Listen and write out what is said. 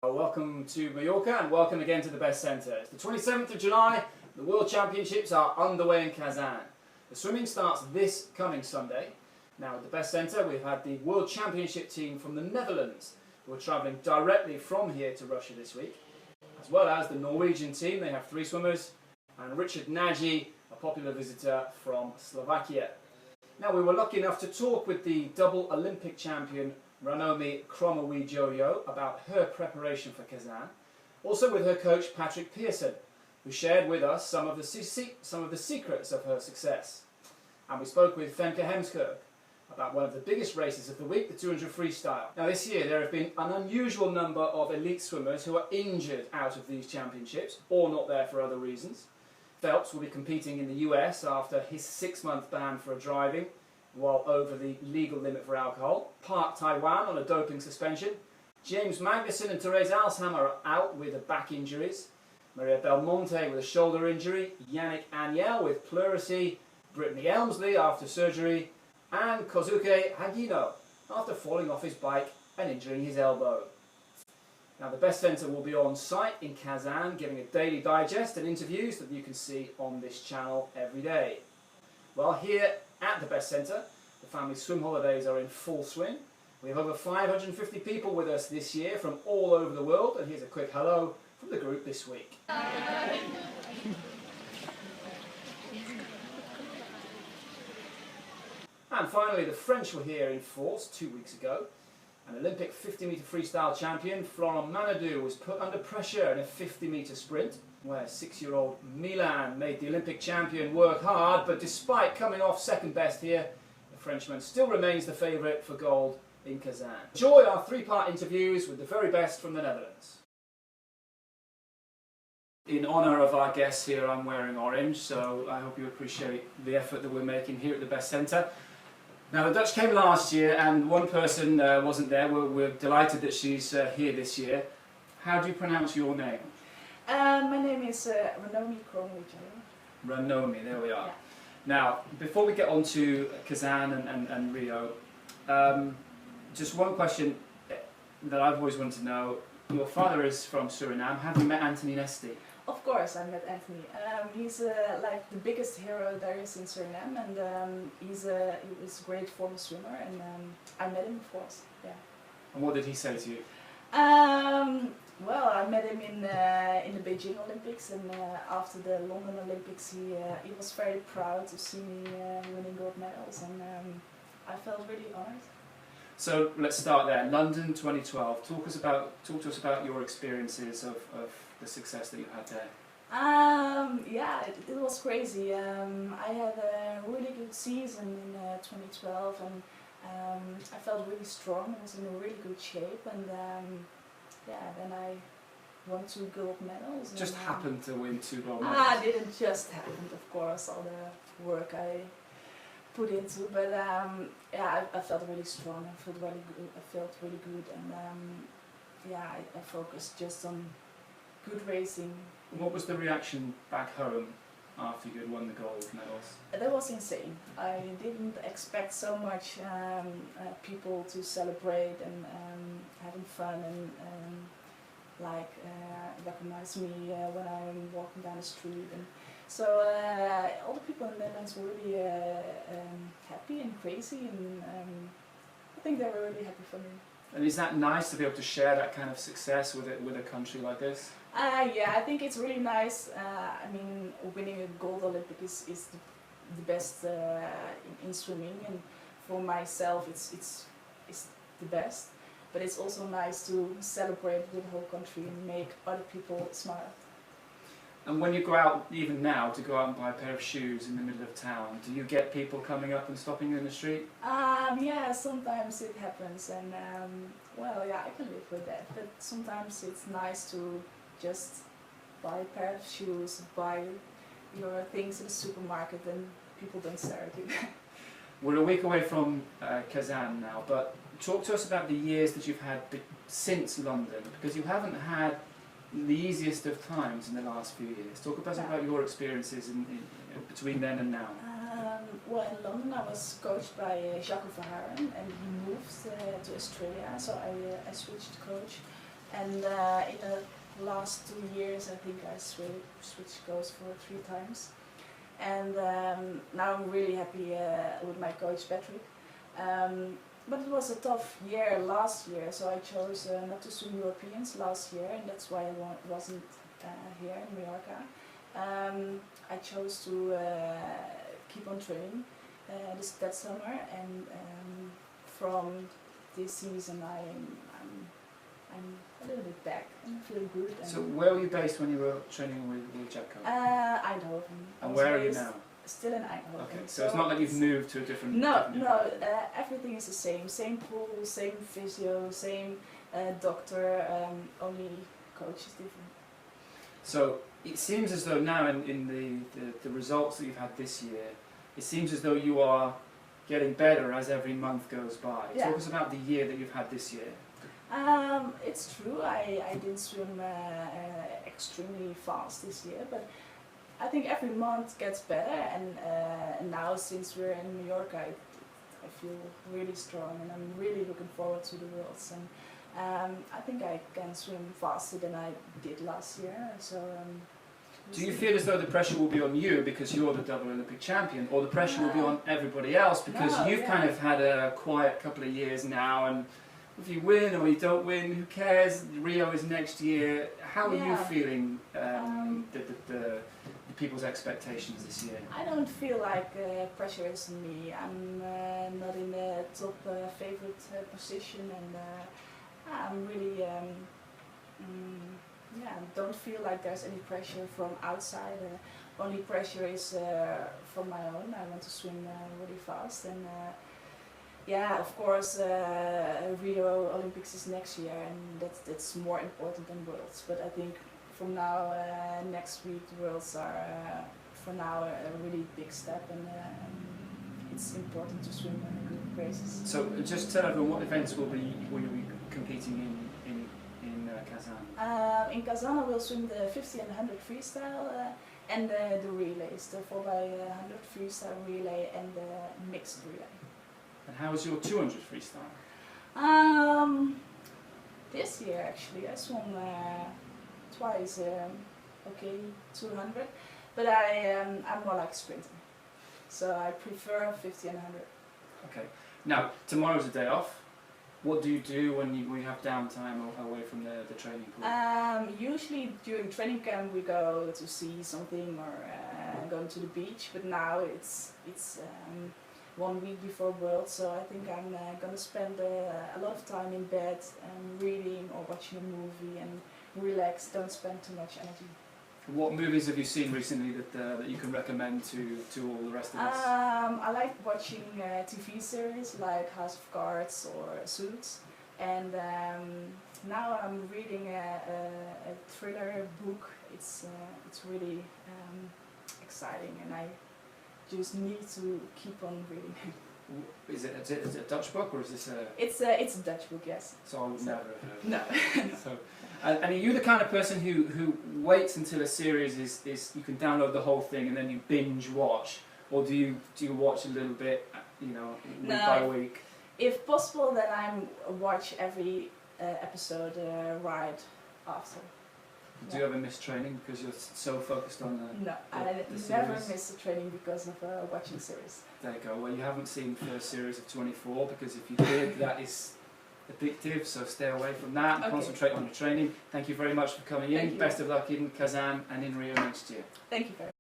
Welcome to Mallorca and welcome again to the Best Centre. It's the 27th of July, the World Championships are underway in Kazan. The swimming starts this coming Sunday. Now at the Best Centre we've had the World Championship team from the Netherlands who are travelling directly from here to Russia this week, as well as the Norwegian team. They have 3 swimmers, and Richard Nagy, a popular visitor from Slovakia. Now we were lucky enough to talk with the double Olympic champion Ranomi Kromowidjojo about her preparation for Kazan, also with her coach Patrick Pearson, who shared with us some of the secrets of her success. And we spoke with Femke Heemskerk about one of the biggest races of the week, the 200 freestyle. Now this year there have been an unusual number of elite swimmers who are injured out of these championships, or not there for other reasons. Phelps will be competing in the US after his 6-month ban for driving while over the legal limit for alcohol. Park Taiwan on a doping suspension. James Magnussen and Therese Alsham are out with back injuries. Maria Belmonte with a shoulder injury. Yannick Agnel with pleurisy. Brittany Elmsley after surgery. And Kozuke Hagino after falling off his bike and injuring his elbow. Now the Best Centre will be on site in Kazan, giving a daily digest and interviews that you can see on this channel every day. Well, here at the Best Centre, the family swim holidays are in full swing. We have over 550 people with us this year from all over the world, and here's a quick hello from the group this week. Hi. And finally, the French were here in force 2 weeks ago. An Olympic 50-metre freestyle champion, Florent Manodou, was put under pressure in a 50-metre sprint, where 6-year-old Milan made the Olympic champion work hard, but despite coming off second best here, the Frenchman still remains the favourite for gold in Kazan. Enjoy our 3-part interviews with the very best from the Netherlands. In honour of our guests here, I'm wearing orange, so I hope you appreciate the effort that we're making here at the Best Centre. Now the Dutch came last year and one person wasn't there. We're delighted that she's here this year. How do you pronounce your name? My name is Ranomi Kromowidjojo. Ranomi, there we are. Yeah. Now, before we get on to Kazan and Rio, just one question that I've always wanted to know. Your father is from Suriname. Have you met Anthony Nesty? Of course, I met Anthony. He's like the biggest hero there is in Suriname, and he was a great former swimmer, and I met him, of course. Yeah. And what did he say to you? Well, I met him in the Beijing Olympics, and after the London Olympics, he was very proud to see me winning gold medals, and I felt really honored. So let's start there. London 2012. Talk to us about your experiences of the success that you had there. Yeah, it was crazy. I had a really good season in 2012, and I felt really strong. I was in a really good shape, and yeah, then I won 2 gold medals. Just happened to win 2 gold medals? It didn't just happen, of course, all the work I put into, but yeah, I felt really strong. I felt really good, and yeah, I focused just on good racing. What was the reaction back home after you had won the gold medals? That was insane. I didn't expect so much people to celebrate and having fun and like recognize me when I'm walking down the street. And so all the people in the Netherlands were really happy and crazy, and I think they were really happy for me. And is that nice to be able to share that kind of success with a country like this? Yeah, I think it's really nice. I mean, winning a gold Olympic is the best in swimming, and for myself it's the best. But it's also nice to celebrate with the whole country and make other people smile. And when you go out, even now, to go out and buy a pair of shoes in the middle of town, do you get people coming up and stopping you in the street? Yeah, sometimes it happens, and well, yeah, I can live with that. But sometimes it's nice to just buy a pair of shoes, buy your things in the supermarket, and people don't stare at you. We're a week away from Kazan now, but talk to us about the years that you've had since London, because you haven't had the easiest of times in the last few years. Talk to us about your experiences in between then and now. Well, in London I was coached by Jacques Verharen, and he moved to Australia, so I switched coach. And in the last 2 years, I think I switched goals for 3 times. And now I'm really happy with my coach Patrick. But it was a tough year last year, so I chose not to swim Europeans last year, and that's why I wasn't here in Mallorca. I chose to keep on training that summer, and from this season I'm a little bit back and feeling good. And so where were you based when you were training with Jacko? Eindhoven. And where are you now? Still in Eindhoven. Okay, so it's not like you've moved to a different... No, everything is the same pool, same physio, same doctor, only coach is different. So it seems as though now in the results that you've had this year, it seems as though you are getting better as every month goes by. Yeah. Talk us about the year that you've had this year. It's true, I didn't swim extremely fast this year, but I think every month gets better, and now since we're in Mallorca, I feel really strong, and I'm really looking forward to the Worlds. And I think I can swim faster than I did last year. So. Do you feel as though the pressure will be on you because you're the double Olympic champion, or the pressure will be on everybody else because you've kind of had a quiet couple of years now, and if you win or you don't win, who cares? Rio is next year. How are you feeling the people's expectations this year? I don't feel like pressure is on me. I'm not in the top favorite position, and I'm really don't feel like there's any pressure from outside. Only pressure is from my own. I want to swim really fast, and of course Rio Olympics is next year, and that's more important than Worlds. But I think from now, next week, the Worlds are for now a really big step, and it's important to swim good races. So just tell everyone, what events will you be competing in Kazan? In Kazan I will swim the 50 and 100 freestyle and the relays, the 4x100 freestyle relay and the mixed relay. And how was your 200 freestyle? This year actually I swam twice, 200, but I'm more like sprinter, so I prefer 50 and 100. Okay. Now tomorrow's a day off. What do you do when you have downtime or away from the training pool? Usually during training camp we go to see something or going to the beach, but now it's 1 week before Worlds, so I think I'm gonna spend a lot of time in bed and reading or watching a movie and relax, don't spend too much energy. What movies have you seen recently that you can recommend to all the rest of us? I like watching TV series like House of Cards or Suits, and now I'm reading a thriller book. It's really exciting, and I just need to keep on reading. Is it a Dutch book, or is this a... It's a Dutch book, yes. So I would never have heard of it. No. So, and are you the kind of person who waits until a series is you can download the whole thing and then you binge watch, or do you watch a little bit, week by week? If possible, then I watch every episode right after. Do you ever miss training because you're so focused on the... No, I never miss the training because of watching series. There you go. Well, you haven't seen the first series of 24, because if you did, that is addictive, so stay away from that and concentrate on your training. Thank you very much for coming in. Best of luck in Kazan and in Rio next year. Thank you very much.